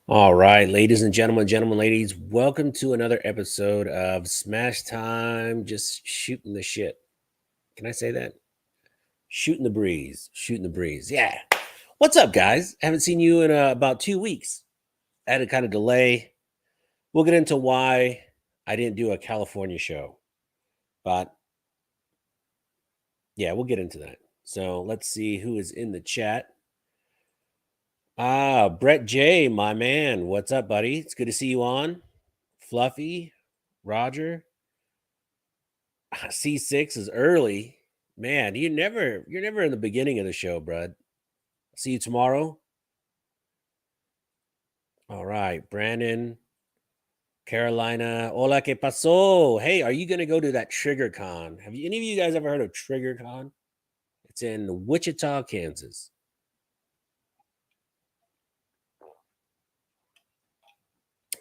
All right, ladies and gentlemen, ladies, welcome to another episode of Smash Time. Just shooting the shit. Can I say that? Shooting the breeze. Shooting the breeze. Yeah. What's up, guys? Haven't seen you in about 2 weeks. I had a kind of delay. We'll get into why I didn't do a California show, but yeah, we'll get into that. So let's see who is in the chat. Brett J, my man. What's up, buddy? It's good to see you on. Fluffy, Roger. C6 is early. Man, you're never in the beginning of the show, bud. See you tomorrow. All right, Brandon, Carolina. Hola, ¿qué pasó? Hey, are you gonna go to that Trigger Con? Have you any of you guys ever heard of Trigger Con? It's in Wichita, Kansas.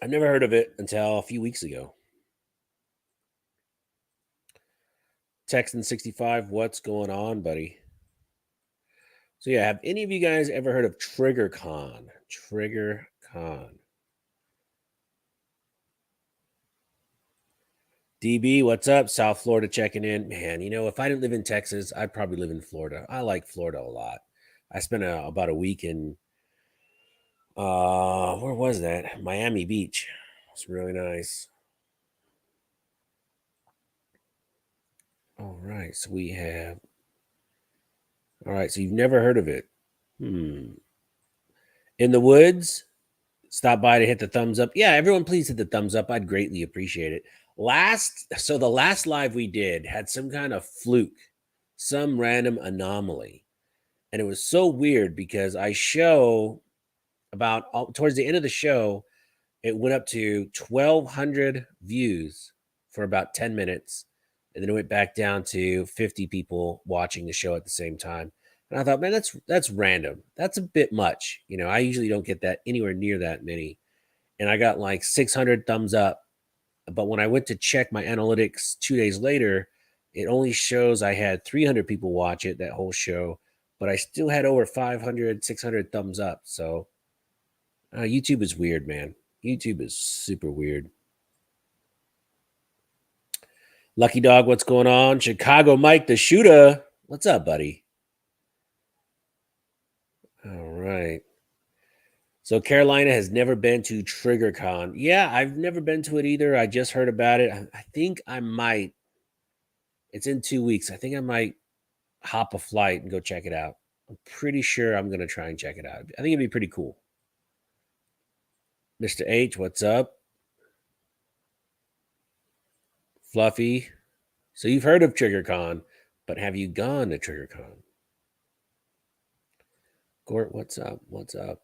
I've never heard of it until a few weeks ago. Texan 65, what's going on, buddy? So yeah, have any of you guys ever heard of Trigger Con? Trigger Con. DB, what's up? South Florida checking in. Man, if I didn't live in Texas, I'd probably live in Florida. I like Florida a lot. I spent about a week in where was that? Miami Beach. It's really nice. All right, so we have. All right, so you've never heard of it. In the woods. Stop by to hit the thumbs up. Yeah, everyone please hit the thumbs up. I'd greatly appreciate it. The last live we did had some kind of fluke, some random anomaly. And it was so weird because I show towards the end of the show, it went up to 1,200 views for about 10 minutes. And then it went back down to 50 people watching the show at the same time. And I thought, man, that's random. That's a bit much. I usually don't get that anywhere near that many. And I got like 600 thumbs up. But when I went to check my analytics 2 days later, it only shows I had 300 people watch it that whole show, but I still had over 500, 600 thumbs up. So YouTube is weird, man. YouTube is super weird. Lucky Dog, what's going on? Chicago Mike the Shooter. What's up, buddy? All right. So Carolina has never been to TriggerCon. Yeah, I've never been to it either. I just heard about it. I think I might. It's in 2 weeks. I think I might hop a flight and go check it out. I'm pretty sure I'm going to try and check it out. I think it'd be pretty cool. Mr. H, what's up? Fluffy. So you've heard of TriggerCon, but have you gone to TriggerCon? Gort, what's up? What's up?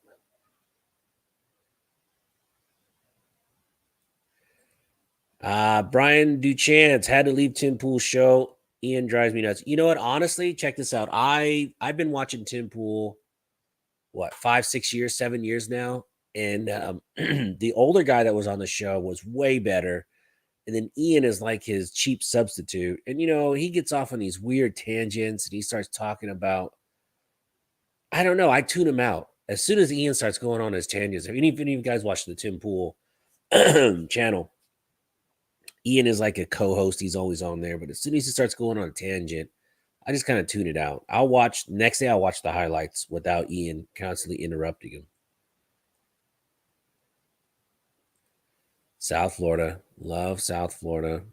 Brian Duchance had to leave Tim Pool's show. Ian drives me nuts. You know what? Honestly, check this out. I've been watching Tim Pool, 5, 6 years, 7 years now, and the older guy that was on the show was way better. And then Ian is like his cheap substitute. And he gets off on these weird tangents and he starts talking about, I don't know, I tune him out. As soon as Ian starts going on his tangents, if any of you guys watch the Tim Pool channel, Ian is like a co-host. He's always on there. But as soon as he starts going on a tangent, I just kind of tune it out. Next day I'll watch the highlights without Ian constantly interrupting him. South Florida. Love South Florida.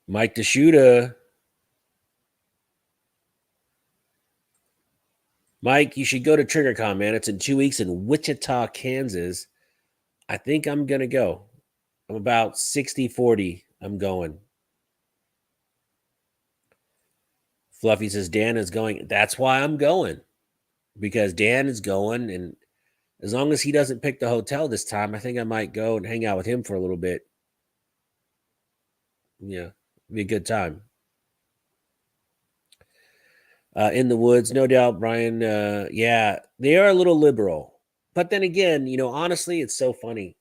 Mike the Shooter. Mike, you should go to TriggerCon, man. It's in 2 weeks in Wichita, Kansas. I think I'm going to go. I'm about 60-40. I'm going. Fluffy says Dan is going. That's why I'm going. Because Dan is going. And as long as he doesn't pick the hotel this time, I think I might go and hang out with him for a little bit. Yeah, be a good time. In the woods, no doubt, Brian. Yeah, they are a little liberal. But then again, honestly, it's so funny.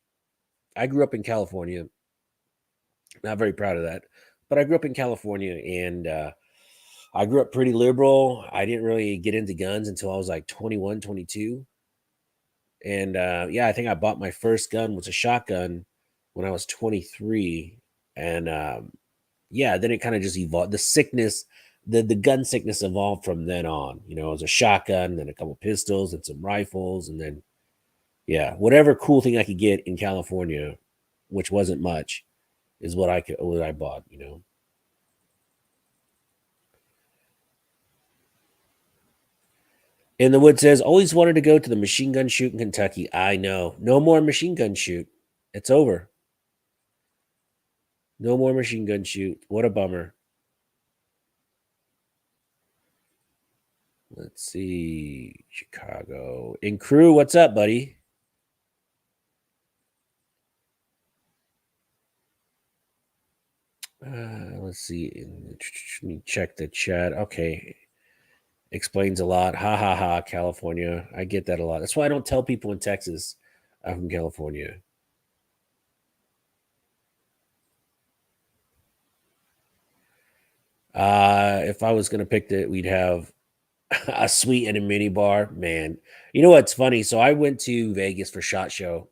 I grew up in California. Not very proud of that. But I grew up in California, and I grew up pretty liberal. I didn't really get into guns until I was like 21, 22. And yeah, I think I bought my first gun was a shotgun when I was 23. And yeah, then it kind of just evolved. The sickness, the gun sickness evolved from then on. You know, it was a shotgun, then a couple pistols, and some rifles, and then yeah, whatever cool thing I could get in California, which wasn't much, is what I bought. You know. In the Wood says, always wanted to go to the machine gun shoot in Kentucky. I know. No more machine gun shoot. It's over. No more machine gun shoot. What a bummer. Let's see. Chicago. In crew, what's up, buddy? Let's see. Let me check the chat. Okay. Explains a lot. Ha ha ha, California. I get that a lot. That's why I don't tell people in Texas I'm from California. If I was gonna pick we'd have a suite and a mini bar. Man, you know what's funny? So I went to Vegas for Shot Show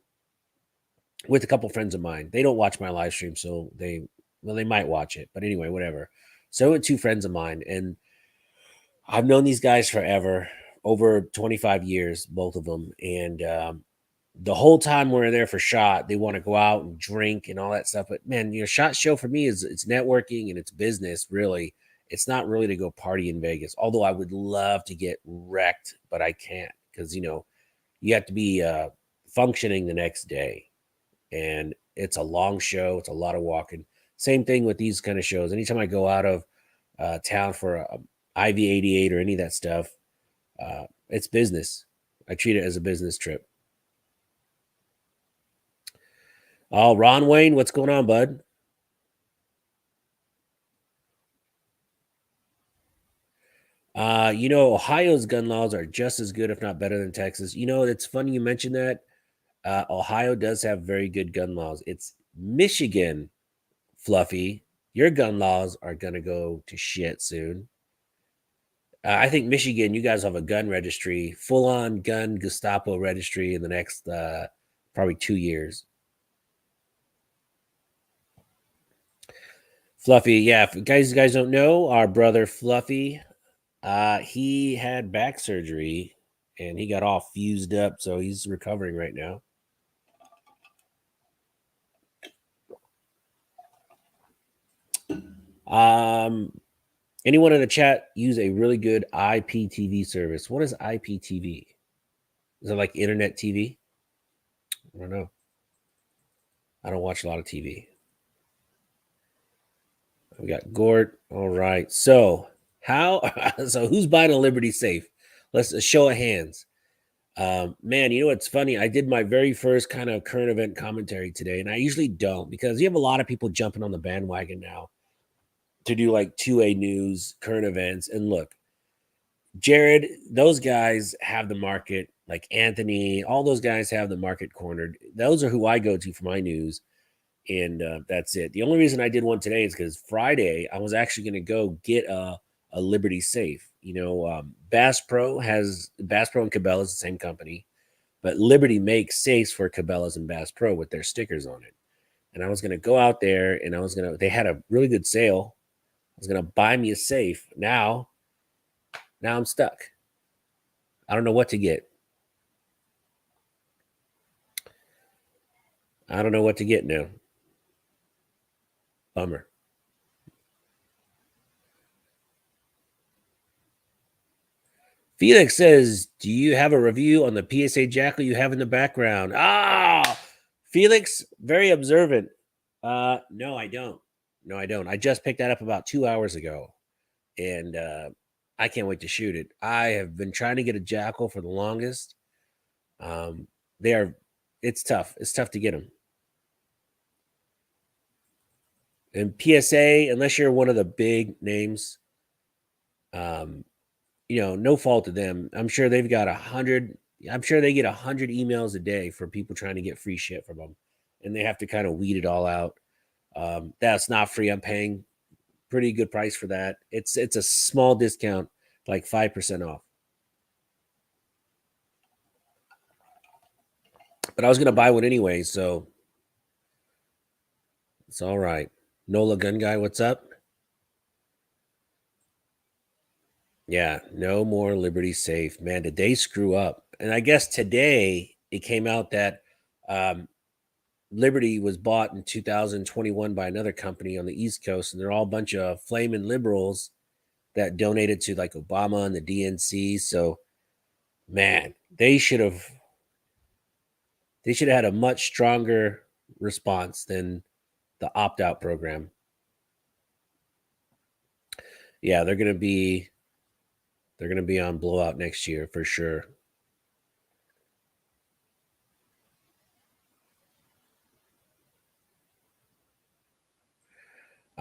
with a couple friends of mine. They don't watch my live stream, so they might watch it. But anyway, whatever. So I went with two friends of mine, and I've known these guys forever, over 25 years, both of them. And the whole time we're there for Shot, they want to go out and drink and all that stuff. But man, you know, Shot Show for me is it's networking and it's business. Really, it's not really to go party in Vegas. Although I would love to get wrecked, but I can't because you know you have to be functioning the next day, and it's a long show. It's a lot of walking. Same thing with these kind of shows. Anytime I go out of town for a IV 88 or any of that stuff, it's business. I treat it as a business trip. Oh, Ron Wayne, what's going on, bud? You know, Ohio's gun laws are just as good, if not better, than Texas. You know, it's funny you mentioned that. Ohio does have very good gun laws. It's Michigan, Fluffy. Your gun laws are gonna go to shit soon. I think Michigan, you guys have a gun registry, full on gun Gestapo registry in the next probably 2 years. Fluffy, yeah. If you guys don't know, our brother Fluffy, he had back surgery and he got all fused up, so he's recovering right now. Um, anyone in the chat use a really good IPTV service? What is IPTV? Is it like internet TV? I don't know. I don't watch a lot of TV. We got Gort. All right. So how? So who's buying a Liberty safe? Let's show of hands. Man, you know what's funny? I did my very first kind of current event commentary today, and I usually don't because you have a lot of people jumping on the bandwagon now to do like 2A news, current events. And look, Jared, those guys have the market, like Anthony, all those guys have the market cornered. Those are who I go to for my news. And that's it. The only reason I did one today is because Friday I was actually going to go get a Liberty safe. You know, Bass Pro and Cabela's the same company, but Liberty makes safes for Cabela's and Bass Pro with their stickers on it. And I was going to go out there and they had a really good sale. I was going to buy me a safe. Now I'm stuck. I don't know what to get. I don't know what to get now. Bummer. Felix says, "Do you have a review on the PSA Jackal you have in the background?" Ah, Felix, very observant. No, I don't. No, I don't. I just picked that up about 2 hours ago, and I can't wait to shoot it. I have been trying to get a Jackal for the longest. They are. It's tough. It's tough to get them. And PSA, unless you're one of the big names, um, you know, no fault to them. I'm sure they've got 100. I'm sure they get 100 emails a day from people trying to get free shit from them, and they have to kind of weed it all out. That's not free. I'm paying. pretty good price for that. It's a small discount, like 5% off. But I was gonna buy one anyway, so it's all right. Nola Gun Guy, what's up? Yeah, no more Liberty Safe. Man, did they screw up? And I guess today it came out that um, Liberty was bought in 2021 by another company on the East Coast, and they're all a bunch of flaming liberals that donated to like Obama and the DNC. So, man, they should have had a much stronger response than the opt out program. Yeah, they're gonna be on blowout next year for sure.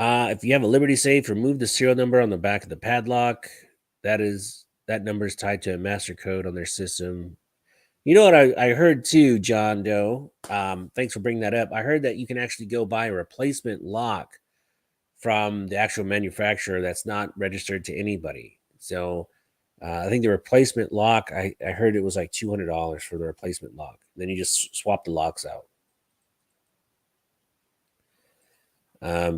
If you have a Liberty Safe, remove the serial number on the back of the padlock. That number is tied to a master code on their system. You know what I heard too, John Doe. Thanks for bringing that up. I heard that you can actually go buy a replacement lock from the actual manufacturer that's not registered to anybody. So I think the replacement lock, I heard it was like $200 for the replacement lock. Then you just swap the locks out.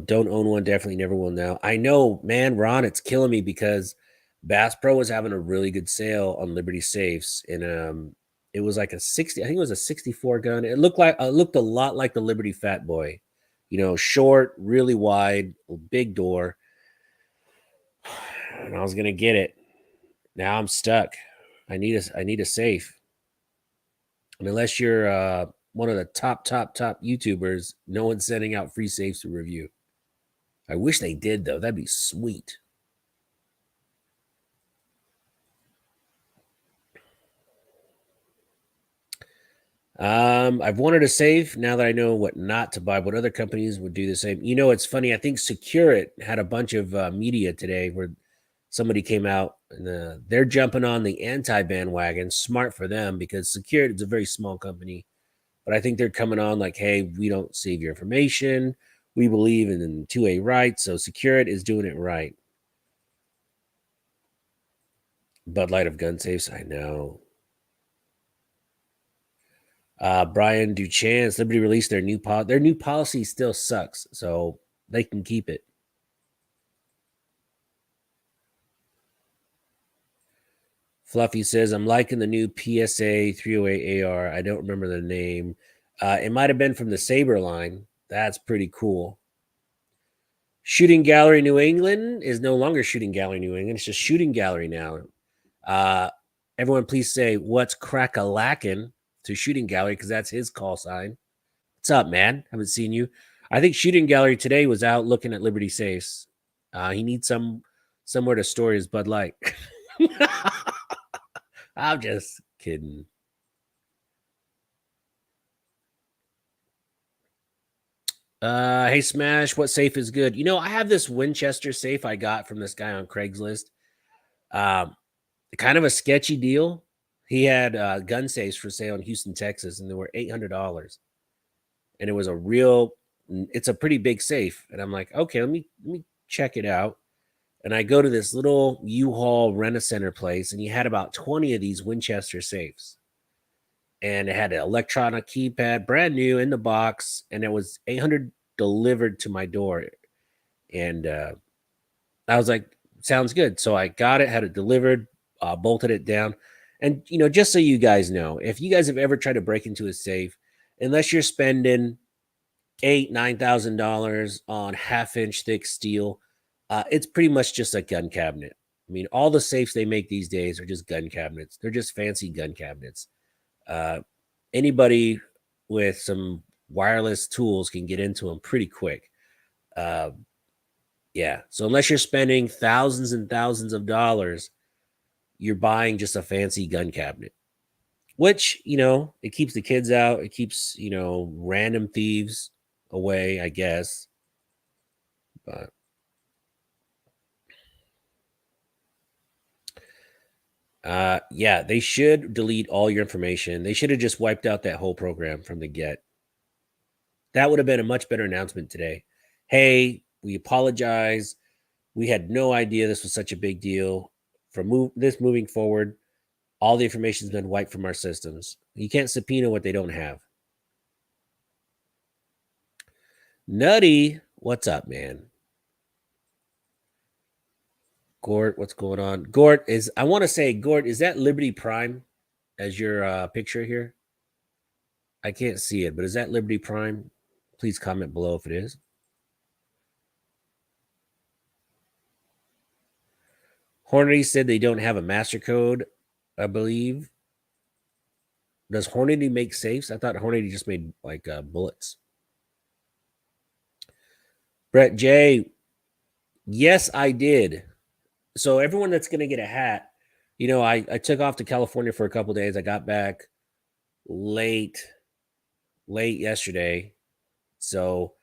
Don't own one. Definitely never will now. I know, man, Ron, it's killing me because Bass Pro was having a really good sale on Liberty safes, and it was like a 60. I think it was a 64 gun. It looked a lot like the Liberty Fat Boy, short, really wide, big door. And I was gonna get it. Now I'm stuck. I need a safe. And unless you're one of the top YouTubers, no one's sending out free safes to review. I wish they did though. That'd be sweet. I've wanted a safe now that I know what not to buy. What other companies would do the same? It's funny. I think Securit had a bunch of media today where somebody came out and they're jumping on the anti bandwagon. Smart for them because Securit is a very small company, but I think they're coming on like, hey, we don't save your information. We believe in 2A rights. So Securit is doing it right. Bud Light of gun safes, I know. Brian Duchance, Liberty released their new policy still sucks, so they can keep it. Fluffy says, I'm liking the new PSA 308 AR. I don't remember the name. It might have been from the Saber line. That's pretty cool. Shooting Gallery New England is no longer Shooting Gallery New England. It's just Shooting Gallery now. Everyone, please say what's crack-a-lackin' to Shooting Gallery because that's his call sign. What's up, man? Haven't seen you. I think Shooting Gallery today was out looking at Liberty safes. He needs somewhere to store his Bud Light. I'm just kidding. Hey Smash, what safe is good? I have this Winchester safe I got from this guy on Craigslist. Um, Kind of a sketchy deal. He had gun safes for sale in Houston, Texas, and they were $800. And it was it's a pretty big safe. And I'm like, okay, let me check it out. And I go to this little U-Haul Rent-A-Center place, and he had about 20 of these Winchester safes. And it had an electronic keypad, brand new in the box, and it was $800 delivered to my door. And I was like, sounds good. So I got it, had it delivered, bolted it down. And, just so you guys know, if you guys have ever tried to break into a safe, unless you're spending $9,000 on half-inch thick steel, it's pretty much just a gun cabinet. I mean, all the safes they make these days are just gun cabinets. They're just fancy gun cabinets. Anybody with some wireless tools can get into them pretty quick. Yeah. So unless you're spending thousands and thousands of dollars, you're buying just a fancy gun cabinet, which, it keeps the kids out. It keeps, random thieves away, I guess. But yeah, they should delete all your information. They should have just wiped out that whole program from the get. That would have been a much better announcement today. Hey, we apologize. We had no idea this was such a big deal. From this moving forward, all the information's been wiped from our systems. You can't subpoena what they don't have. Nutty, what's up, man? Gort, what's going on? Gort is, I want to say, Gort, is that Liberty Prime as your picture here? I can't see it, but is that Liberty Prime? Please comment below if it is. Hornady said they don't have a master code, I believe. Does Hornady make safes? I thought Hornady just made like bullets. Brett J, yes, I did. So everyone that's going to get a hat, you know, I took off to California for a couple days. I got back late yesterday. So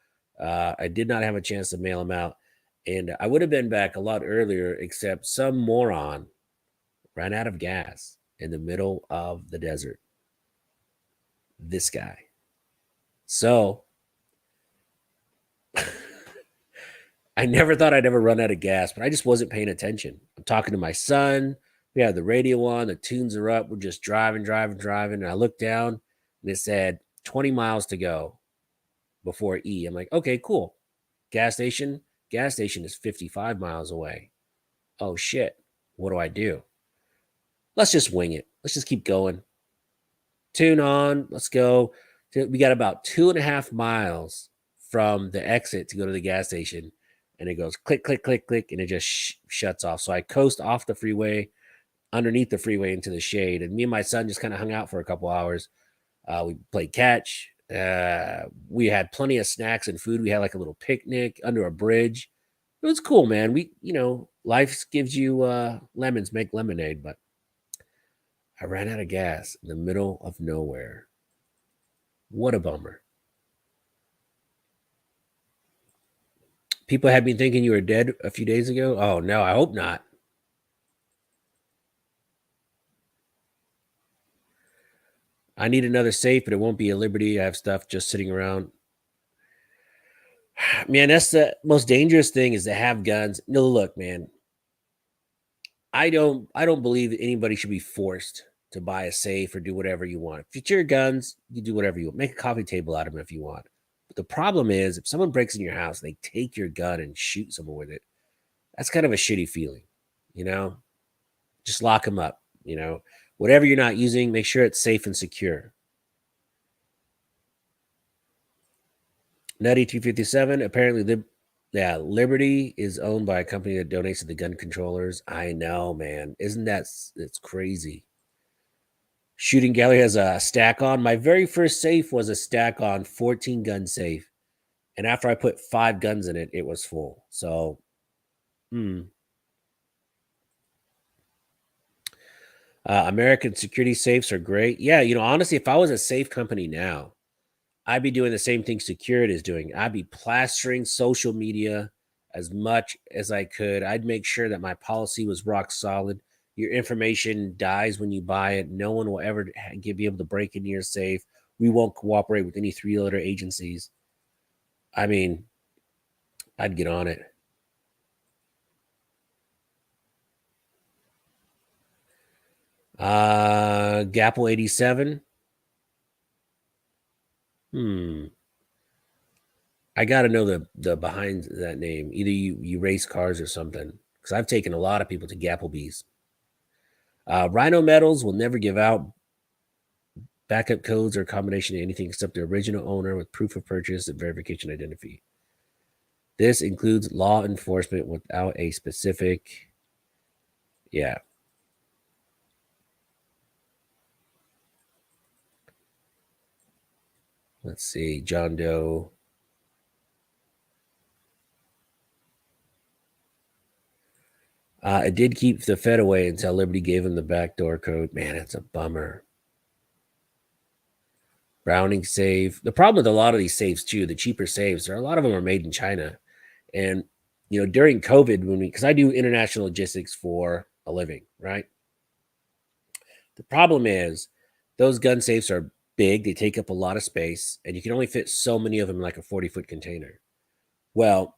I did not have a chance to mail them out. And I would have been back a lot earlier, except some moron ran out of gas in the middle of the desert. This guy. So I never thought I'd ever run out of gas, but I just wasn't paying attention. I'm talking to my son. We have the radio on, the tunes are up. We're just driving. And I looked down and it said 20 miles to go before E. I'm like, okay, cool. Gas station is 55 miles away. Oh shit. What do I do? Let's just wing it. Let's just keep going. Tune on. Let's go. We got about 2.5 miles from the exit to go to the gas station. And it goes click, click, click, click, and it just shuts off. So I coast off the freeway, underneath the freeway into the shade. And me and my son just kind of hung out for a couple hours. We played catch. We had plenty of snacks and food. We had like a little picnic under a bridge. It was cool, man. Life gives you lemons, make lemonade, but I ran out of gas in the middle of nowhere. What a bummer. People had been thinking you were dead a few days ago. Oh, no, I hope not. I need another safe, but it won't be a Liberty. I have stuff just sitting around. Man, that's the most dangerous thing is to have guns. No, look, man. I don't believe that anybody should be forced to buy a safe or do whatever you want. If it's your guns, you do whatever you want. Make a coffee table out of them if you want. But the problem is if someone breaks in your house, they take your gun and shoot someone with it. That's kind of a shitty feeling, you know? Just lock them up, you know? Whatever you're not using, make sure it's safe and secure. Nutty 357, apparently Liberty is owned by a company that donates to the gun controllers. I know, man. It's crazy. Shooting Gallery has a stack on. My very first safe was a stack on 14 gun safe. And after I put 5 guns in it, it was full. So, American security safes are great. Yeah, honestly, if I was a safe company now, I'd be doing the same thing Security is doing. I'd be plastering social media as much as I could. I'd make sure that my policy was rock solid. Your information dies when you buy it. No one will ever be able to break into your safe. We won't cooperate with any 3-letter agencies. I mean, I'd get on it. Gapple 87. I got to know the behind that name. Either you race cars or something, because I've taken a lot of people to Gapplebee's. Rhino Metals will never give out backup codes or a combination of anything except the original owner with proof of purchase and verification identity. This includes law enforcement without a specific. Yeah. Let's see. John Doe. It did keep the Fed away until Liberty gave him the backdoor code. Man, it's a bummer. Browning safe. The problem with a lot of these safes too, the cheaper safes, a lot of them are made in China. And during COVID, because I do international logistics for a living, right? The problem is those gun safes are big, they take up a lot of space, and you can only fit so many of them in like a 40-foot container. Well,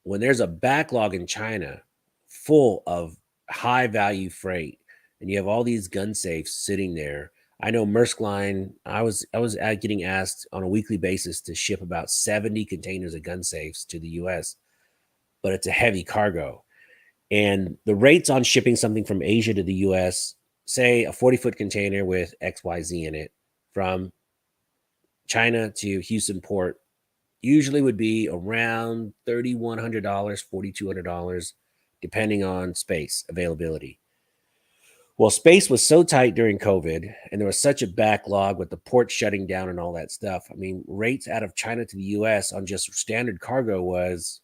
when there's a backlog in China full of high value freight, and you have all these gun safes sitting there. I know Maersk Line. I was getting asked on a weekly basis to ship about 70 containers of gun safes to the U.S., but it's a heavy cargo, and the rates on shipping something from Asia to the U.S., say a 40-foot container with XYZ in it, from China to Houston port, usually would be around $3,100, $4,200, depending on space availability. Well, space was so tight during COVID, and there was such a backlog with the port shutting down and all that stuff. I mean, rates out of China to the US on just standard cargo was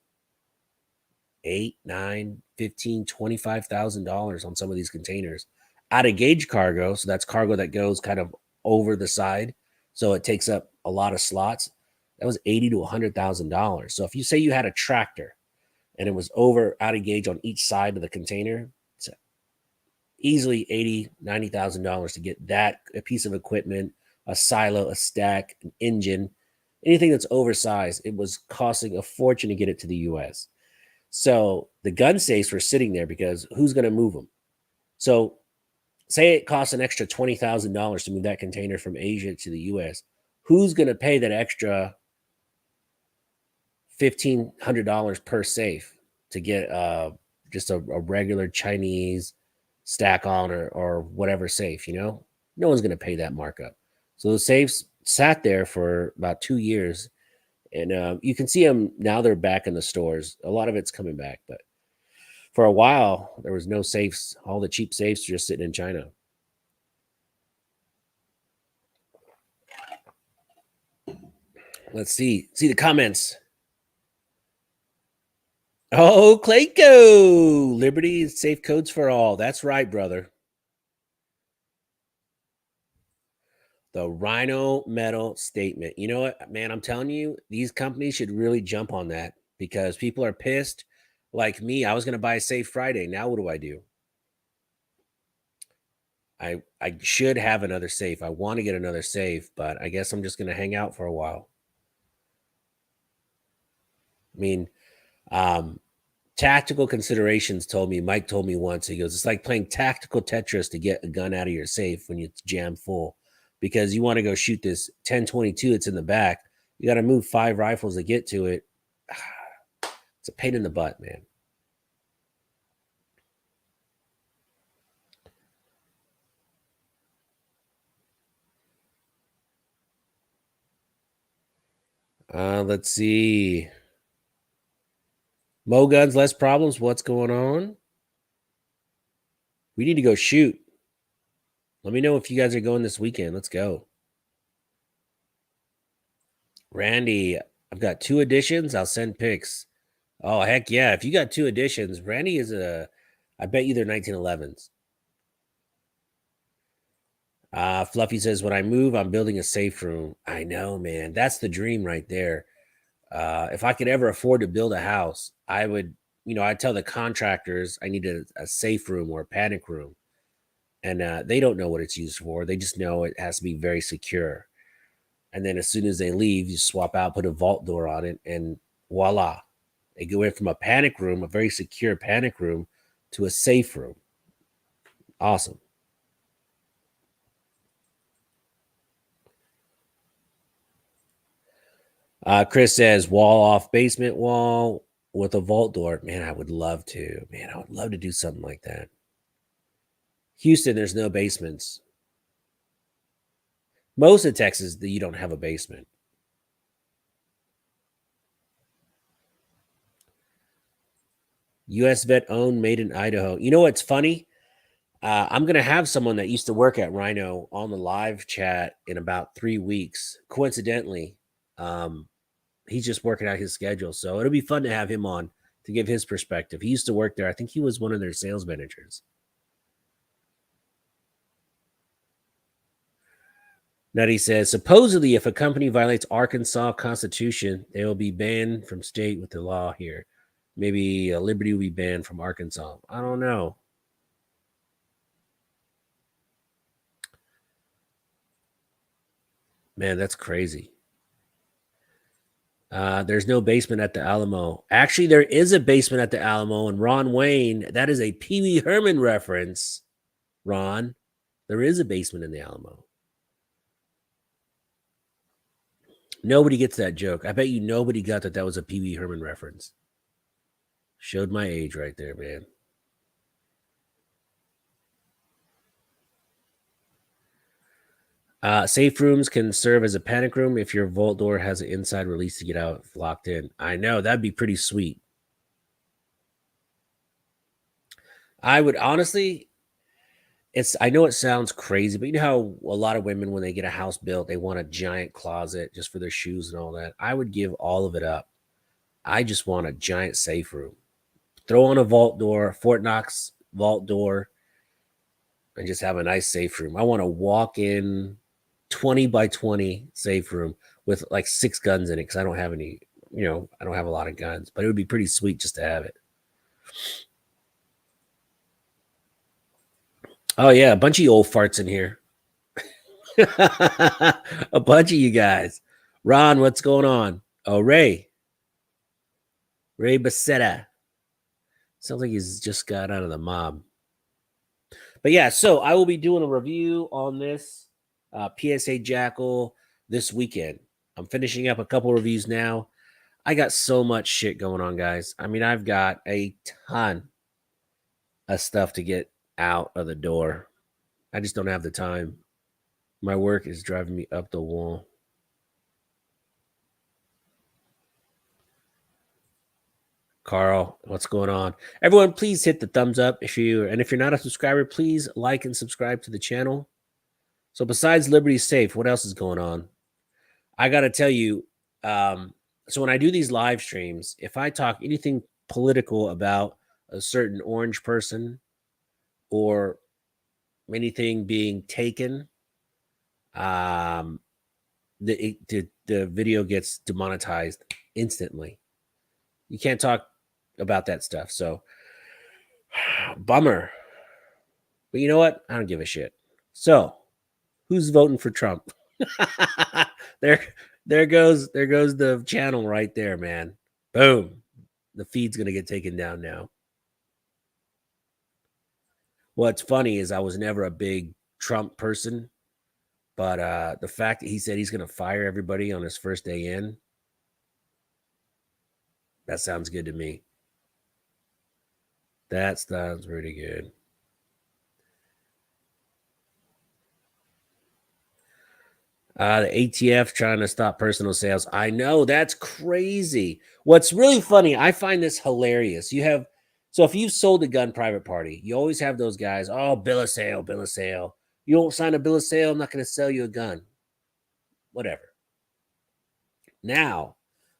8, 9, 15, $25,000 on some of these containers. Out of gauge cargo, so that's cargo that goes kind of over the side, so it takes up a lot of slots. That was $80 to $100,000. So if you say you had a tractor and it was over out of gauge on each side of the container, it's easily $80, $90,000 to get that a piece of equipment, a silo, a stack, an engine, anything that's oversized. It was costing a fortune to get it to the US. So the gun safes were sitting there because who's going to move them? So say it costs an extra $20,000 to move that container from Asia to the US. Who's going to pay that extra $1,500 per safe to get just a regular Chinese stack on or whatever safe? No one's going to pay that markup. So the safes sat there for about 2 years, and you can see them now. They're back in the stores. A lot of it's coming back, but for a while there was no safes. All the cheap safes were just sitting in China. Let's see the comments. Oh, Clayco, Liberty safe codes for all. That's right, brother. The Rhino Metal statement. You know what, man? I'm telling you, these companies should really jump on that because people are pissed. Like me, I was going to buy a safe Friday. Now what do I do? I should have another safe. I want to get another safe, but I guess I'm just going to hang out for a while. I mean, um, tactical considerations told me, Mike told me once, he goes, it's like playing tactical Tetris to get a gun out of your safe when it's jammed full because you want to go shoot this 1022 that's in the back. You got to move 5 rifles to get to it. It's a pain in the butt, man. Let's see. Mo guns, less problems. What's going on? We need to go shoot. Let me know if you guys are going this weekend. Let's go. Randy, I've got 2 editions. I'll send pics. Oh, heck yeah. If you got 2 editions, Randy is I bet you they're 1911s. Fluffy says, when I move, I'm building a safe room. I know, man. That's the dream right there. If I could ever afford to build a house, I would, I'd tell the contractors I need a safe room or a panic room. And they don't know what it's used for. They just know it has to be very secure. And then as soon as they leave, you swap out, put a vault door on it, and voila. They go in from a panic room, a very secure panic room, to a safe room. Awesome. Chris says wall off basement wall with a vault door. Man, I would love to. Man, I would love to do something like that. Houston, there's no basements. Most of Texas, you don't have a basement. US vet owned, made in Idaho. You know what's funny? I'm going to have someone that used to work at Rhino on the live chat in about 3 weeks. Coincidentally, um, he's just working out his schedule. So it'll be fun to have him on to give his perspective. He used to work there. I think he was one of their sales managers. Nutty says, supposedly, if a company violates Arkansas Constitution, they will be banned from state with the law here. Maybe Liberty will be banned from Arkansas. I don't know. Man, that's crazy. There's no basement at the Alamo. Actually, there is a basement at the Alamo, and Ron Wayne, that is a Pee Wee Herman reference. Ron, there is a basement in the Alamo. Nobody gets that joke. I bet you nobody got that was a Pee Wee Herman reference. Showed my age right there, man. Safe rooms can serve as a panic room if your vault door has an inside release to get out if locked in. I know, that'd be pretty sweet. I would honestly, I know it sounds crazy, but you know how a lot of women, when they get a house built, they want a giant closet just for their shoes and all that. I would give all of it up. I just want a giant safe room. Throw on a vault door, Fort Knox vault door, and just have a nice safe room. I want to walk in 20 by 20 safe room with like 6 guns in it because I don't have any, I don't have a lot of guns, but it would be pretty sweet just to have it. Oh, yeah, a bunch of you old farts in here. A bunch of you guys. Ron, what's going on? Oh, Ray Bassetta. Sounds like he's just got out of the mob. But yeah, so I will be doing a review on this PSA Jackal this weekend. I'm finishing up a couple reviews now. I got so much shit going on, guys. I mean, I've got a ton of stuff to get out of the door. I just don't have the time. My work is driving me up the wall. Carl, what's going on? Everyone, please hit the thumbs up if you're not a subscriber, please like and subscribe to the channel. So besides Liberty Safe, what else is going on? I got to tell you, so when I do these live streams, if I talk anything political about a certain orange person or anything being taken, the video gets demonetized instantly. You can't talk about that stuff. So bummer. But you know what? I don't give a shit. So who's voting for Trump? there goes the channel right there, man. Boom. The feed's gonna get taken down now. What's funny is I was never a big Trump person, but the fact that he said he's gonna fire everybody on his first day in, that sounds good to me. That sounds pretty good. The ATF trying to stop personal sales. I know, that's crazy. What's really funny, I find this hilarious. So if you've sold a gun private party, you always have those guys, oh, bill of sale, bill of sale. You don't sign a bill of sale, I'm not going to sell you a gun. Whatever. Now,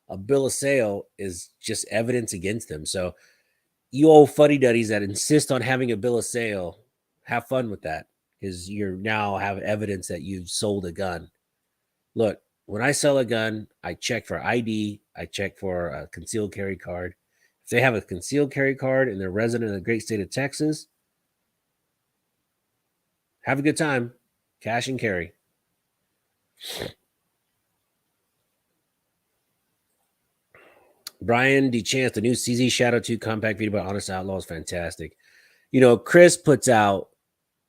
a bill of sale is just evidence against them. So you old fuddy-duddies that insist on having a bill of sale, have fun with that because you now have evidence that you've sold a gun. Look, when I sell a gun, I check for ID. I check for a concealed carry card. If they have a concealed carry card and they're resident of the great state of Texas, have a good time. Cash and carry. Brian DeChance, the new CZ Shadow 2 compact video by Honest Outlaw is fantastic. Chris puts out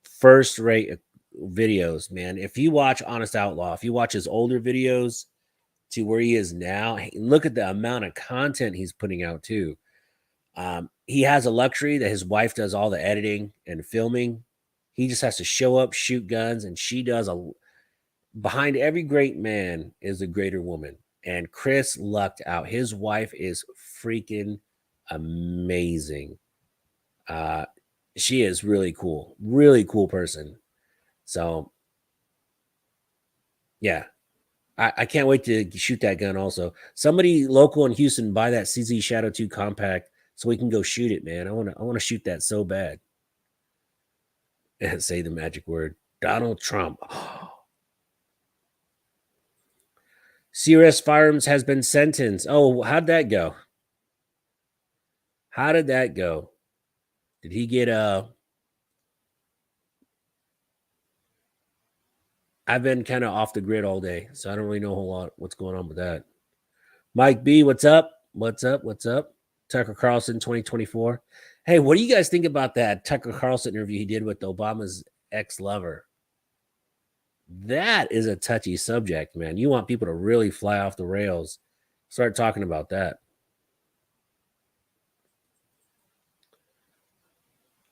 first-rate videos, man. If you watch Honest Outlaw, if you watch his older videos to where he is now, look at the amount of content he's putting out too. He has a luxury that his wife does all the editing and filming. He just has to show up, shoot guns, and she does behind every great man is a greater woman. And Chris lucked out. His wife is freaking amazing. She is really cool person. So yeah, I can't wait to shoot that gun. Also, somebody local in Houston buy that CZ Shadow 2 compact so we can go shoot it, man. I want to shoot that so bad. And say the magic word, Donald Trump. CRS Firearms has been sentenced. Oh, how'd that go? How did that go? Did he get I've been kind of off the grid all day, so I don't really know a whole lot what's going on with that. Mike B, what's up? What's up? What's up? Tucker Carlson 2024. Hey, what do you guys think about that Tucker Carlson interview he did with Obama's ex-lover? That is a touchy subject, man. You want people to really fly off the rails. Start talking about that.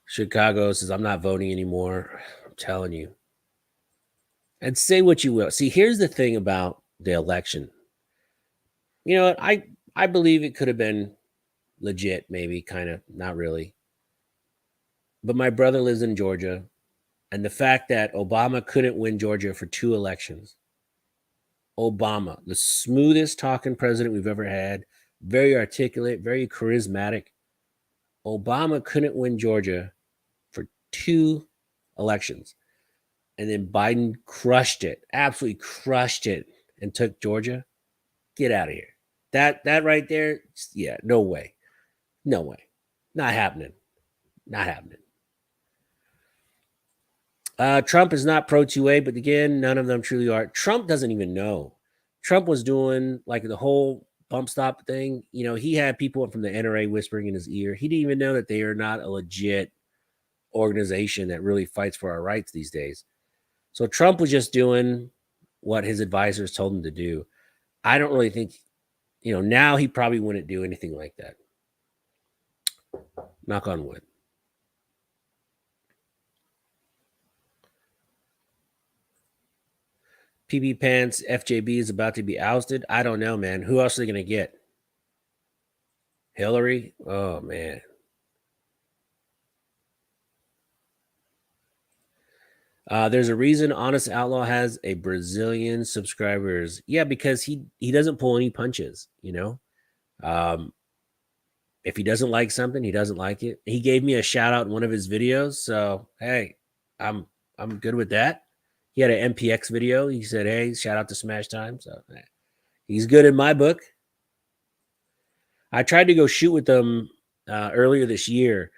Chicago says, I'm not voting anymore. I'm telling you. And say what you will. See, here's the thing about the election. You know what? I believe it could have been legit, maybe, kind of, not really. But my brother lives in Georgia. And the fact that Obama couldn't win Georgia for 2 elections. Obama, the smoothest talking president we've ever had, very articulate, very charismatic. Obama couldn't win Georgia for 2 elections. And then Biden crushed it, absolutely crushed it, and took Georgia. Get out of here. That right there, yeah, no way. No way. Not happening. Not happening. Trump is not pro 2A, but again, none of them truly are. Trump doesn't even know. Trump was doing like the whole bump stop thing. You know, he had people from the NRA whispering in his ear. He didn't even know that they are not a legit organization that really fights for our rights these days. So Trump was just doing what his advisors told him to do. I don't really think, you know, now he probably wouldn't do anything like that. Knock on wood. PB Pants, FJB is about to be ousted. I don't know, man. Who else are they going to get? Hillary? Oh, man. There's a reason Honest Outlaw has a Brazilian subscribers. Yeah, because he doesn't pull any punches, you know? If he doesn't like something, he doesn't like it. He gave me a shout out in one of his videos. So, hey, I'm good with that. He had an MPX video. He said, hey, shout out to Smash Time. So he's good in my book. I tried to go shoot with him earlier this year,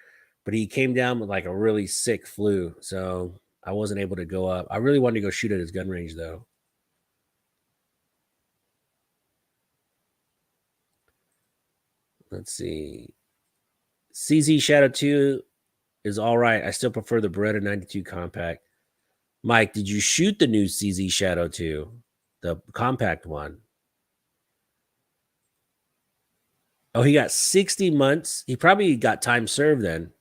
but he came down with like a really sick flu. So I wasn't able to go up. I really wanted to go shoot at his gun range though. Let's see. CZ Shadow 2 is all right. I still prefer the Beretta 92 compact. Mike, did you shoot the new CZ Shadow 2? The compact one? Oh, he got 60 months. He probably got time served then.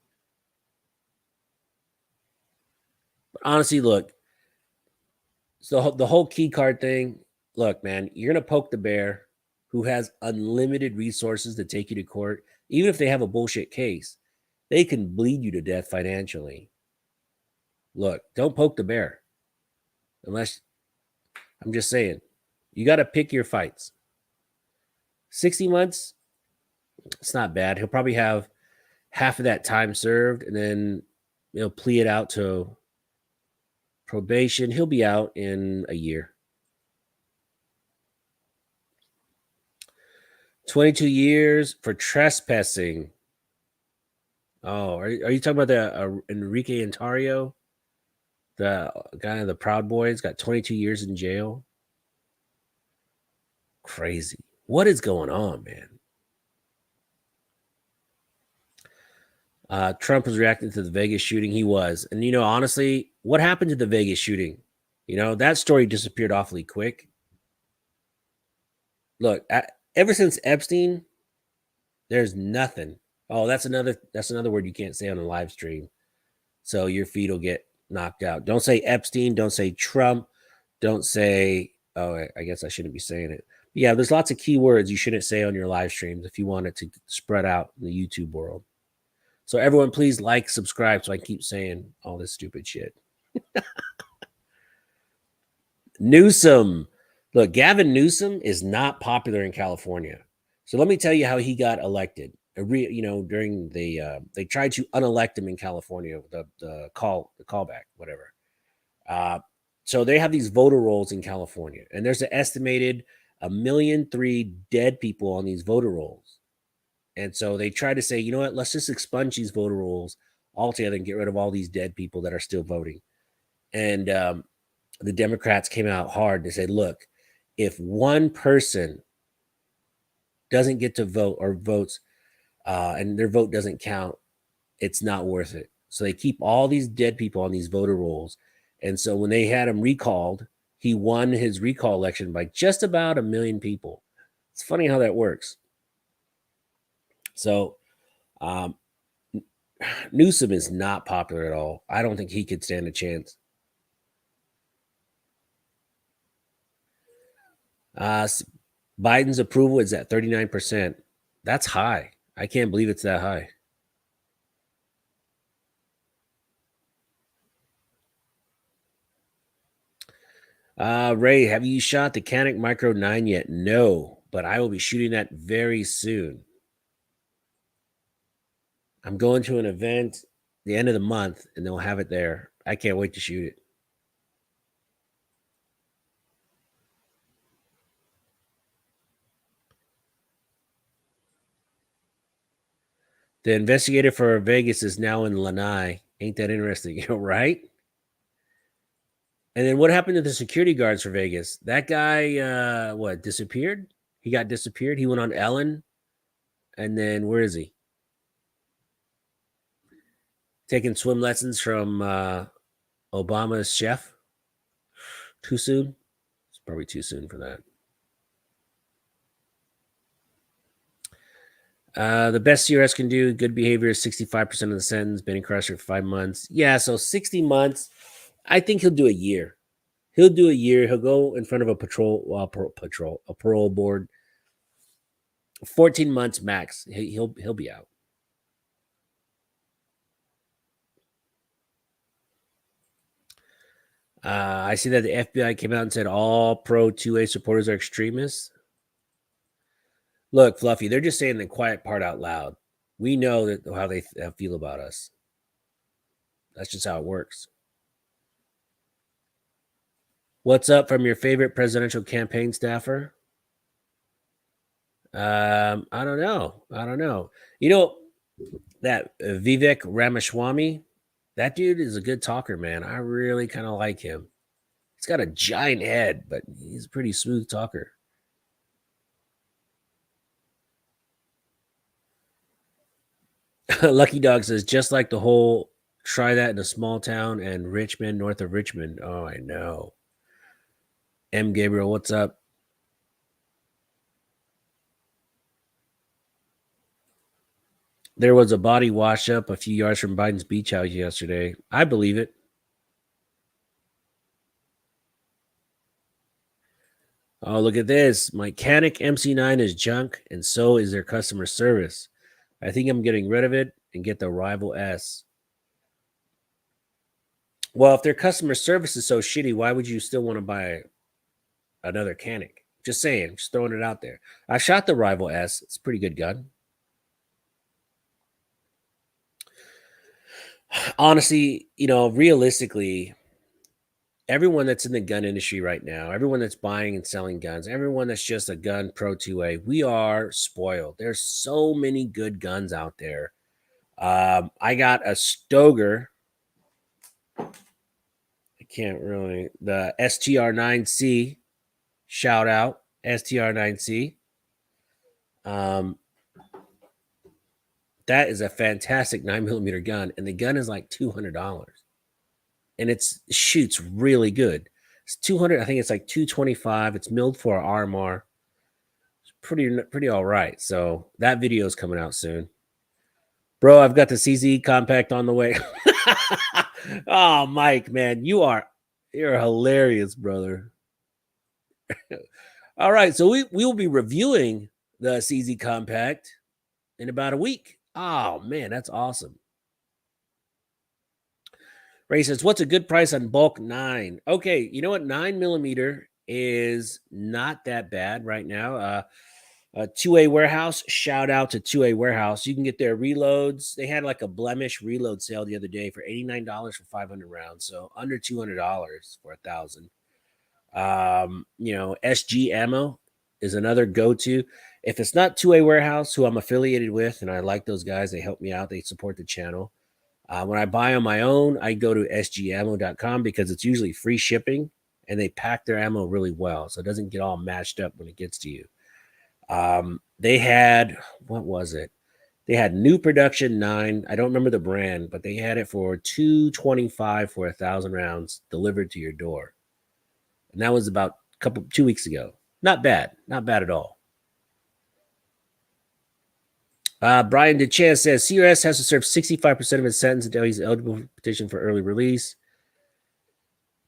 But honestly, look, so the whole key card thing, look, man, you're going to poke the bear who has unlimited resources to take you to court. Even if they have a bullshit case, they can bleed you to death financially. Look, don't poke the bear. Unless, I'm just saying, you got to pick your fights. 60 months, it's not bad. He'll probably have half of that time served and then he'll plea it out to probation. He'll be out in a year. 22 years for trespassing. Oh, are you talking about the Enrique Ontario? The guy of the Proud Boys got 22 years in jail. Crazy. What is going on, man? Trump was reacting to the Vegas shooting. He was. And, you know, honestly, what happened to the Vegas shooting? You know, that story disappeared awfully quick. Look, ever since Epstein, there's nothing. Oh, that's another word you can't say on a live stream. So your feed will get knocked out. Don't say Epstein. Don't say Trump. Don't say, oh, I guess I shouldn't be saying it. But yeah, there's lots of keywords you shouldn't say on your live streams if you want it to spread out in the YouTube world. So everyone, please like, subscribe so I can keep saying all this stupid shit. Newsom. Look, Gavin Newsom is not popular in California. So let me tell you how he got elected. You know, during they tried to unelect him in California, the callback, whatever. So they have these voter rolls in California, and there's an estimated 1.3 million dead people on these voter rolls. And so they try to say, you know what, let's just expunge these voter rolls altogether and get rid of all these dead people that are still voting. And the Democrats came out hard. They said, look, if one person doesn't get to vote or votes, and their vote doesn't count, it's not worth it. So they keep all these dead people on these voter rolls. And so when they had him recalled, he won his recall election by just about 1 million people. It's funny how that works. So Newsom is not popular at all. I don't think he could stand a chance. Biden's approval is at 39%. That's high. I can't believe it's that high. Ray, have you shot the Canik Micro 9 yet? No, but I will be shooting that very soon. I'm going to an event the end of the month, and they'll have it there. I can't wait to shoot it. The investigator for Vegas is now in Lanai. Ain't that interesting? Right? And then what happened to the security guards for Vegas? That guy, disappeared? He got disappeared. He went on Ellen. And then where is he? Taking swim lessons from Obama's chef? Too soon? It's probably too soon for that. The best CRS can do, good behavior is 65% of the sentence, been incarcerated for 5 months. Yeah, so 60 months. I think he'll do a year. He'll do a year. He'll go in front of a parole board. 14 months max. He'll be out. I see that the FBI came out and said all pro 2A supporters are extremists. Look, Fluffy, they're just saying the quiet part out loud. We know that how they feel about us. That's just how it works. What's up from your favorite presidential campaign staffer? I don't know. You know, that Vivek Ramaswamy, that dude is a good talker, man. I really kind of like him. He's got a giant head, but he's a pretty smooth talker. Lucky Dog says, just like the whole try that in a small town and Richmond, north of Richmond. Oh, I know. M. Gabriel, what's up? There was a body wash up a few yards from Biden's beach house yesterday. I believe it. Oh, look at this. My Canik MC9 is junk, and so is their customer service. I think I'm getting rid of it and get the Rival S. Well, if their customer service is so shitty, why would you still want to buy another Canik? Just saying, just throwing it out there. I shot the Rival S. It's a pretty good gun. Honestly, realistically, everyone that's in the gun industry right now, everyone that's buying and selling guns, everyone that's just a gun pro 2A, we are spoiled. There's so many good guns out there. I got a Stoeger. I can't really. The STR9C. Shout out STR9C. That is a fantastic 9mm gun, and the gun is like $200, and it shoots really good. It's 200. I think it's like 225. It's milled for RMR. It's pretty all right. So that video is coming out soon, bro. I've got the CZ compact on the way. Oh, Mike, man, you're hilarious, brother. All right, so we will be reviewing the CZ compact in about a week. Oh man, that's awesome. Ray says, what's a good price on bulk 9? Okay, you know what? 9mm is not that bad right now. 2A Warehouse, shout out to 2A Warehouse. You can get their reloads. They had like a blemish reload sale the other day for $89 for 500 rounds. So under $200 for 1,000. SG Ammo is another go-to. If it's not 2A Warehouse, who I'm affiliated with, and I like those guys, they help me out, they support the channel. When I buy on my own, I go to sgammo.com because it's usually free shipping, and they pack their ammo really well, so it doesn't get all mashed up when it gets to you. They had, what was it? They had new production 9. I don't remember the brand, but they had it for 225 for 1,000 rounds delivered to your door. And that was about 2 weeks ago. Not bad. Not bad at all. Brian DeChan says CRS has to serve 65% of his sentence until he's eligible for petition for early release.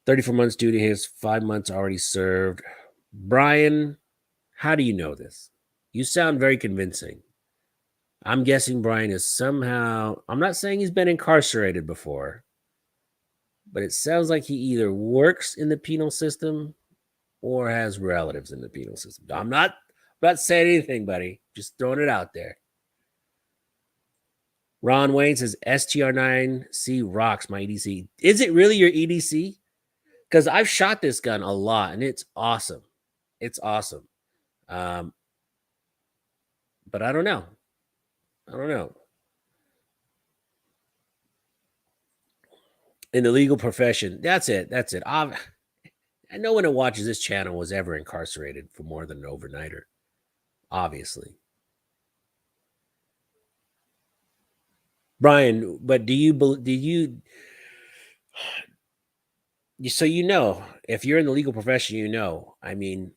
34 months due to his 5 months already served. Brian, how do you know this? You sound very convincing. I'm guessing Brian is somehow, I'm not saying he's been incarcerated before, but it sounds like he either works in the penal system or has relatives in the penal system. I'm not saying anything, buddy. Just throwing it out there. Ron Wayne says STR9C rocks my EDC. Is it really your EDC? Because I've shot this gun a lot and it's awesome. It's awesome. But I don't know. In the legal profession, that's it. No one who watches this channel was ever incarcerated for more than an overnighter, obviously. Brian, but do you so if you're in the legal profession, I mean,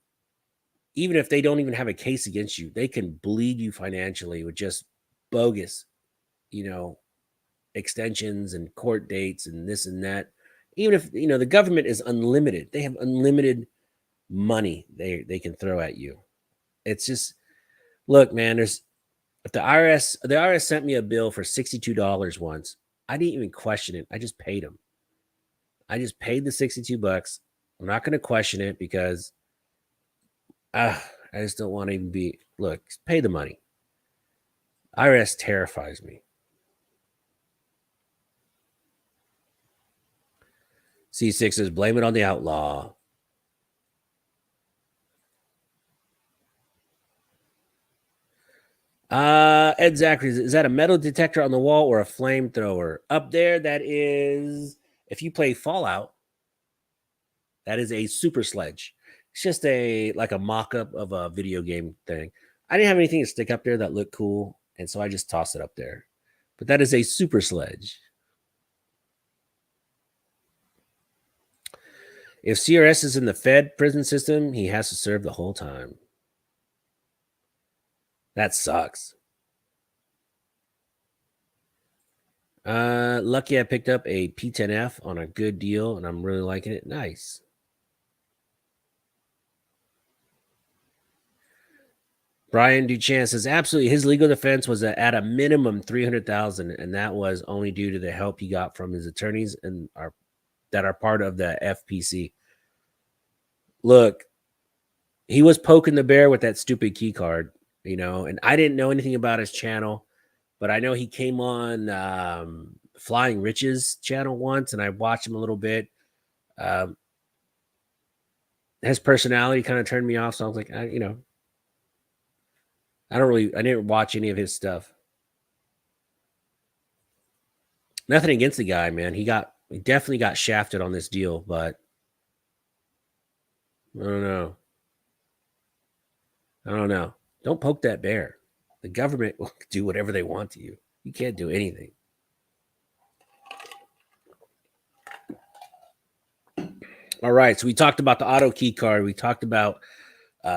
even if they don't even have a case against you, they can bleed you financially with just bogus, extensions and court dates and this and that. Even if the government is unlimited, they have unlimited money they can throw at you. It's just, look, man, if the IRS sent me a bill for $62 once, I didn't even question it. I just paid them. I just paid the $62. I'm not going to question it because I just don't want to even look, pay the money. IRS terrifies me. C6 says, blame it on the outlaw. Ed Zachary, is that a metal detector on the wall or a flamethrower? Up there, that is, if you play Fallout, that is a super sledge. It's just like a mock-up of a video game thing. I didn't have anything to stick up there that looked cool, and so I just tossed it up there. But that is a super sledge. If CRS is in the Fed prison system, he has to serve the whole time. That sucks. Lucky I picked up a P10F on a good deal, and I'm really liking it. Nice. Brian Duchan says, absolutely. His legal defense was at a minimum $300,000, and that was only due to the help he got from his attorneys and that are part of the FPC. Look, he was poking the bear with that stupid key card, and I didn't know anything about his channel, but I know he came on Flying Rich's channel once, and I watched him a little bit. His personality kind of turned me off, so I was like, I didn't watch any of his stuff. Nothing against the guy, man. He definitely got shafted on this deal, but I don't know. Don't poke that bear. The government will do whatever they want to you. You can't do anything. All right. So we talked about the auto key card. We talked about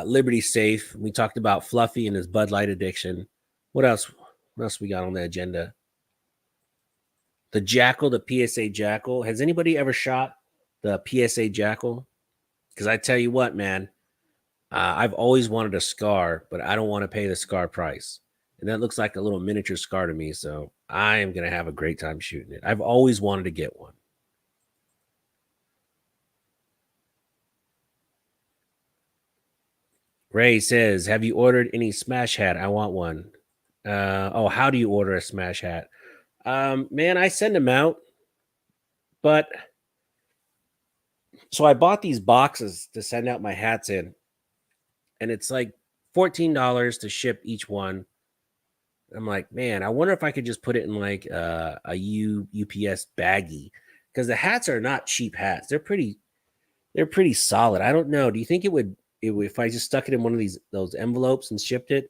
Liberty Safe. We talked about Fluffy and his Bud Light addiction. What else? What else we got on the agenda? The Jackal, the PSA Jackal. Has anybody ever shot the PSA Jackal? Because I tell you what, man, I've always wanted a SCAR, but I don't want to pay the SCAR price. And that looks like a little miniature SCAR to me. So I am going to have a great time shooting it. I've always wanted to get one. Ray says, have you ordered any Smash hat? I want one. How do you order a Smash hat? Man, I send them out. But so I bought these boxes to send out my hats in. And it's like $14 to ship each one. I'm like, man, I wonder if I could just put it in like a UPS baggie, because the hats are not cheap hats. They're pretty solid. I don't know. Do you think it would if I just stuck it in one of those envelopes and shipped it?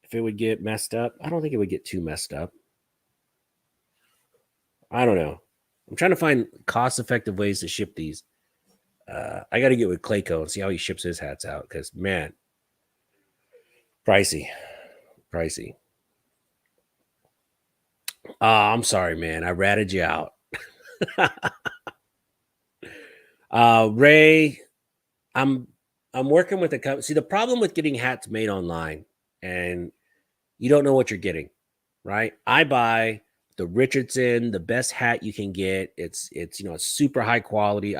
if it would get messed up. I don't think it would get too messed up. I don't know. I'm trying to find cost-effective ways to ship these. I got to get with Clayco and see how he ships his hats out because man, pricey, pricey. I'm sorry, man. I ratted you out. Ray, I'm working with a company. See, the problem with getting hats made online and you don't know what you're getting, right? I buy the Richardson, the best hat you can get. It's it's super high quality.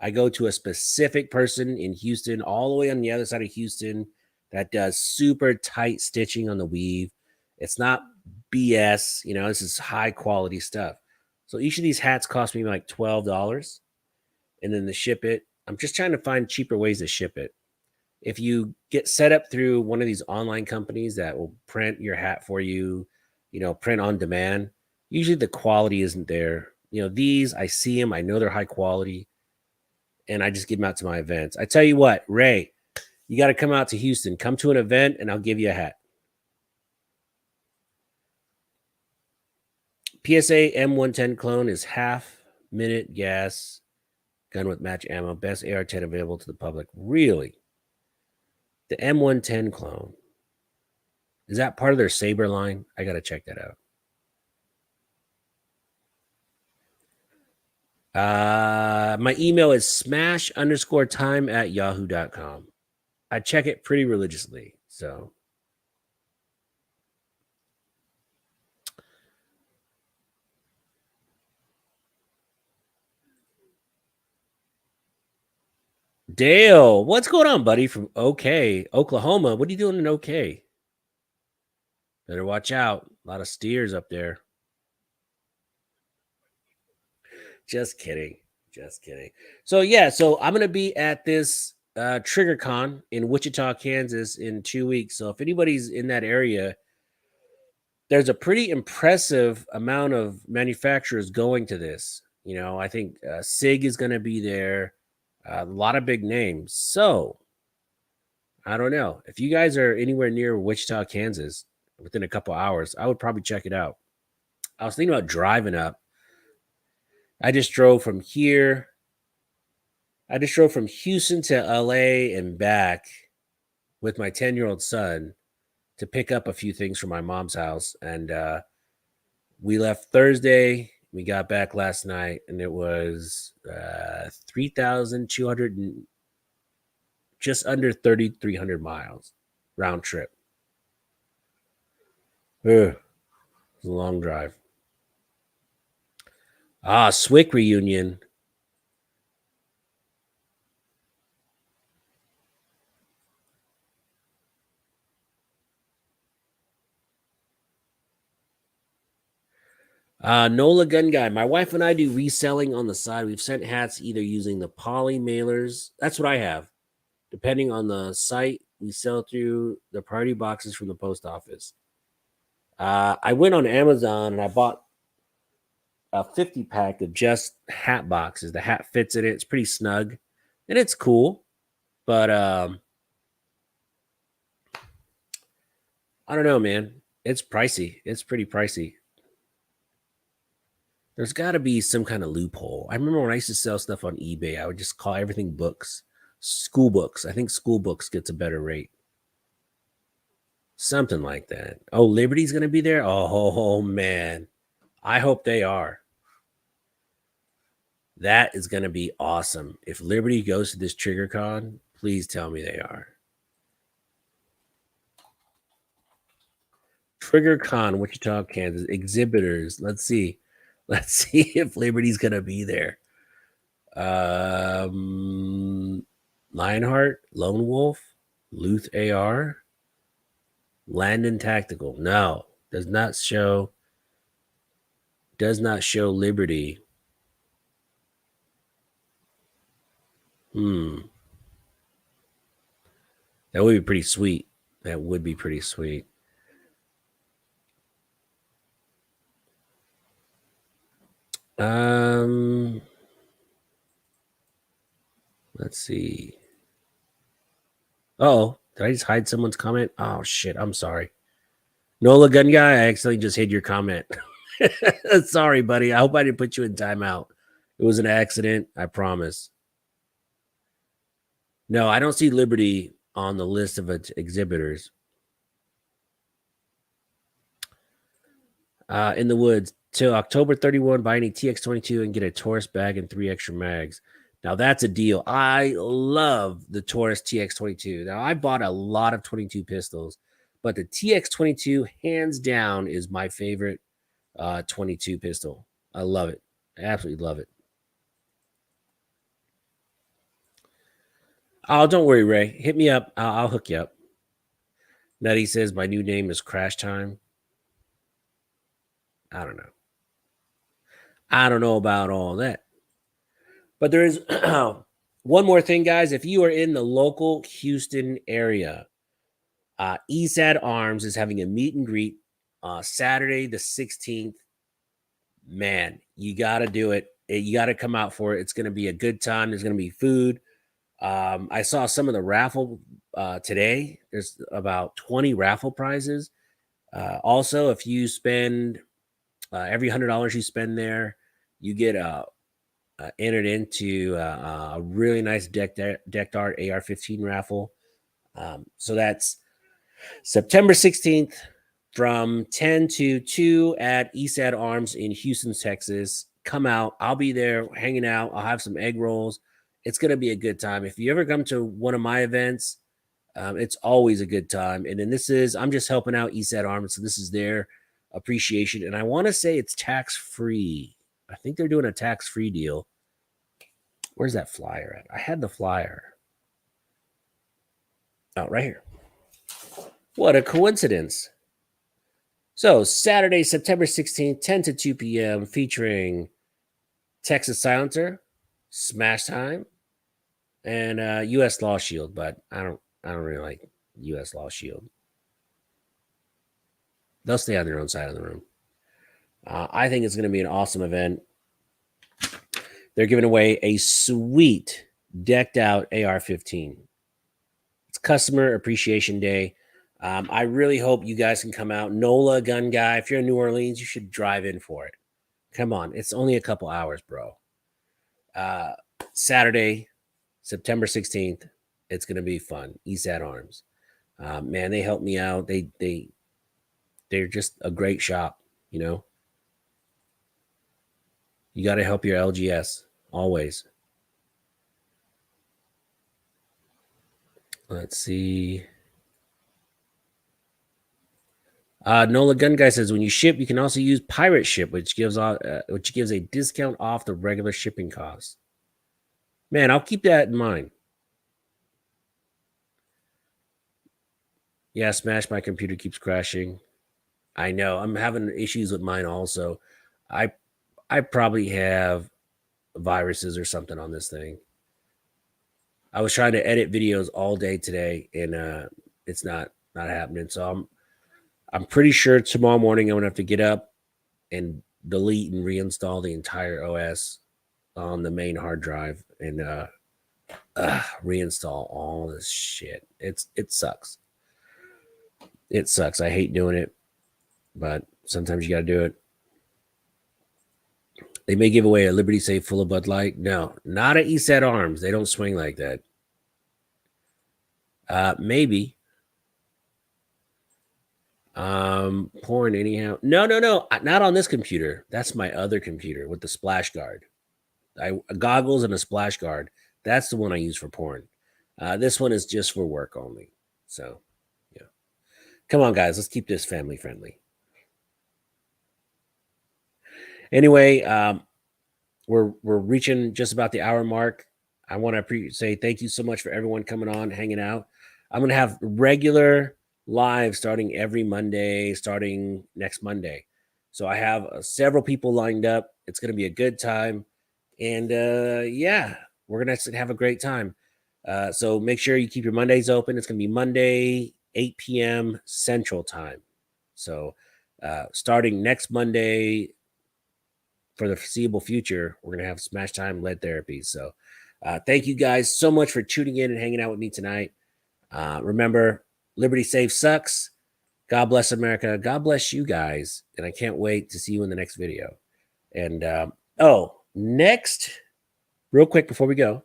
I go to a specific person in Houston, all the way on the other side of Houston, that does super tight stitching on the weave. It's not BS, this is high quality stuff. So each of these hats cost me like $12, and then to ship it, I'm just trying to find cheaper ways to ship it. If you get set up through one of these online companies that will print your hat for you, print on demand, usually the quality isn't there. These, I see them, I know they're high quality, and I just give them out to my events. I tell you what, Ray, you got to come out to Houston. Come to an event, and I'll give you a hat. PSA M110 clone is half-minute gas gun with match ammo. Best AR-10 available to the public. Really? The M110 clone. Is that part of their Saber line? I got to check that out. My email is smash_time@yahoo.com. I check it pretty religiously. So Dale, what's going on, buddy? From OK, Oklahoma. What are you doing in OK? Better watch out. A lot of steers up there. Just kidding. Just kidding. So yeah, so I'm gonna be at this TriggerCon in Wichita, Kansas in 2 weeks. So if anybody's in that area, there's a pretty impressive amount of manufacturers going to this. I think SIG is going to be there, a lot of big names. So I don't know if you guys are anywhere near Wichita, Kansas, within a couple hours. I would probably check it out. I was thinking about driving up. I just drove from here. I just drove from Houston to LA and back with my 10-year-old son to pick up a few things from my mom's house. And we left Thursday. We got back last night, and it was 3,200, just under 3,300 miles round trip. Ugh, it was a long drive. Swick reunion. Nola Gun Guy. My wife and I do reselling on the side. We've sent hats either using the poly mailers. That's what I have. Depending on the site, we sell through the priority boxes from the post office. I went on Amazon and I bought a 50 pack of just hat boxes. The hat fits in it. It's pretty snug and it's cool. But I don't know, man. It's pricey. It's pretty pricey. There's got to be some kind of loophole. I remember when I used to sell stuff on eBay, I would just call everything books, school books. I think school books gets a better rate. Something like that. Oh, Liberty's going to be there? Oh, man. I hope they are. That is going to be awesome. If Liberty goes to this TriggerCon, please tell me they are. TriggerCon, Wichita, Kansas. Exhibitors. Let's see. Let's see if Liberty's going to be there. Lionheart, Lone Wolf, Luth AR, Landon Tactical. No, does not show Liberty. That would be pretty sweet. That would be pretty sweet. Let's see. Oh, did I just hide someone's comment? Oh shit, I'm sorry. Nola Gun Guy, I accidentally just hid your comment. Sorry, buddy. I hope I didn't put you in timeout. It was an accident. I promise. No, I don't see Liberty on the list of its exhibitors. In the woods till October 31, buy any TX22 and get a Taurus bag and 3 extra mags. Now that's a deal. I love the Taurus TX22. Now I bought a lot of 22 pistols, but the TX22 hands down is my favorite 22 pistol. I love it. I absolutely love it. Oh, don't worry, Ray. Hit me up. I'll hook you up. Nutty says my new name is Crash Time. I don't know. I don't know about all that. But there is one more thing, guys. If you are in the local Houston area, ESAD Arms is having a meet and greet Saturday the 16th. Man, you got to do it. You got to come out for it. It's going to be a good time. There's going to be food. I saw some of the raffle today. There's about 20 raffle prizes. Also, if you spend every $100 you spend there, you get entered into a really nice decked art AR-15 raffle. So that's September 16th from 10 to 2 at ESAD Arms in Houston, Texas. Come out. I'll be there hanging out. I'll have some egg rolls. It's going to be a good time. If you ever come to one of my events, it's always a good time. And then I'm just helping out ESAD Arms. So this is their appreciation. And I want to say it's tax-free. I think they're doing a tax-free deal. Where's that flyer at? I had the flyer. Oh, right here. What a coincidence. So Saturday, September 16th, 10 to 2 p.m., featuring Texas Silencer, Smash Time, and U.S. Law Shield. But I don't really like U.S. Law Shield. They'll stay on their own side of the room. I think it's going to be an awesome event. They're giving away a sweet decked out AR-15. It's Customer Appreciation Day. I really hope you guys can come out. NOLA Gun Guy, if you're in New Orleans, you should drive in for it. Come on. It's only a couple hours, bro. Saturday, September 16th. It's going to be fun. ESAD Arms. Man, they helped me out. They're just a great shop, you know. You got to help your LGS always. Let's see. Nola Gun Guy says when you ship, you can also use Pirate Ship, which gives a discount off the regular shipping cost. Man, I'll keep that in mind. Yeah, Smash, my computer keeps crashing. I know. I'm having issues with mine also. I probably have viruses or something on this thing. I was trying to edit videos all day today, and it's not happening. So I'm pretty sure tomorrow morning I'm gonna have to get up and delete and reinstall the entire OS on the main hard drive and reinstall all this shit. It sucks. It sucks. I hate doing it, but sometimes you got to do it. They may give away a Liberty Safe full of Bud Light. No, not at ESAD Arms. They don't swing like that. Maybe. Porn anyhow. No. Not on this computer. That's my other computer with the splash guard. Goggles and a splash guard. That's the one I use for porn. This one is just for work only. So, yeah. Come on, guys. Let's keep this family friendly. Anyway, we're reaching just about the hour mark. I want to say thank you so much for everyone coming on, hanging out. I'm going to have regular live starting every Monday, starting next Monday. So I have several people lined up. It's going to be a good time. And yeah, we're going to have a great time. So make sure you keep your Mondays open. It's going to be Monday, 8 p.m. Central Time. So starting next Monday for the foreseeable future, we're going to have Smash Time Lead Therapy. So thank you guys so much for tuning in and hanging out with me tonight. Remember, Liberty Safe sucks. God bless America. God bless you guys. And I can't wait to see you in the next video. And next, real quick before we go,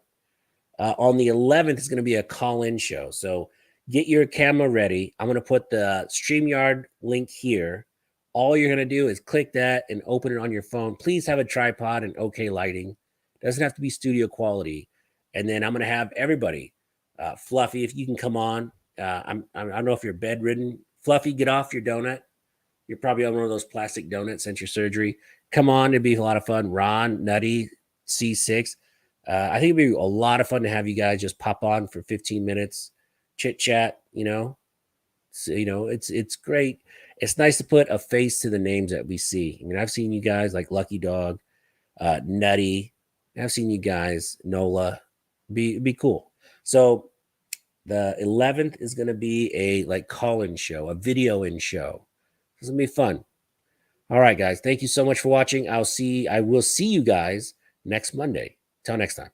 on the 11th is going to be a call-in show. So get your camera ready. I'm going to put the StreamYard link here. All you're going to do is click that and open it on your phone. Please have a tripod and okay lighting. Doesn't have to be studio quality. And then I'm going to have everybody, Fluffy, if you can come on. I don't know if you're bedridden. Fluffy, get off your donut. You're probably on one of those plastic donuts since your surgery. Come on, it'd be a lot of fun. Ron, Nutty, C6. I think it'd be a lot of fun to have you guys just pop on for 15 minutes, chit chat. So, it's great. It's nice to put a face to the names that we see. I mean, I've seen you guys like Lucky Dog, Nutty. I've seen you guys, Nola. Be cool. So the 11th is going to be a like call-in show, a video-in show. It's going to be fun. All right, guys. Thank you so much for watching. I will see you guys next Monday. Till next time.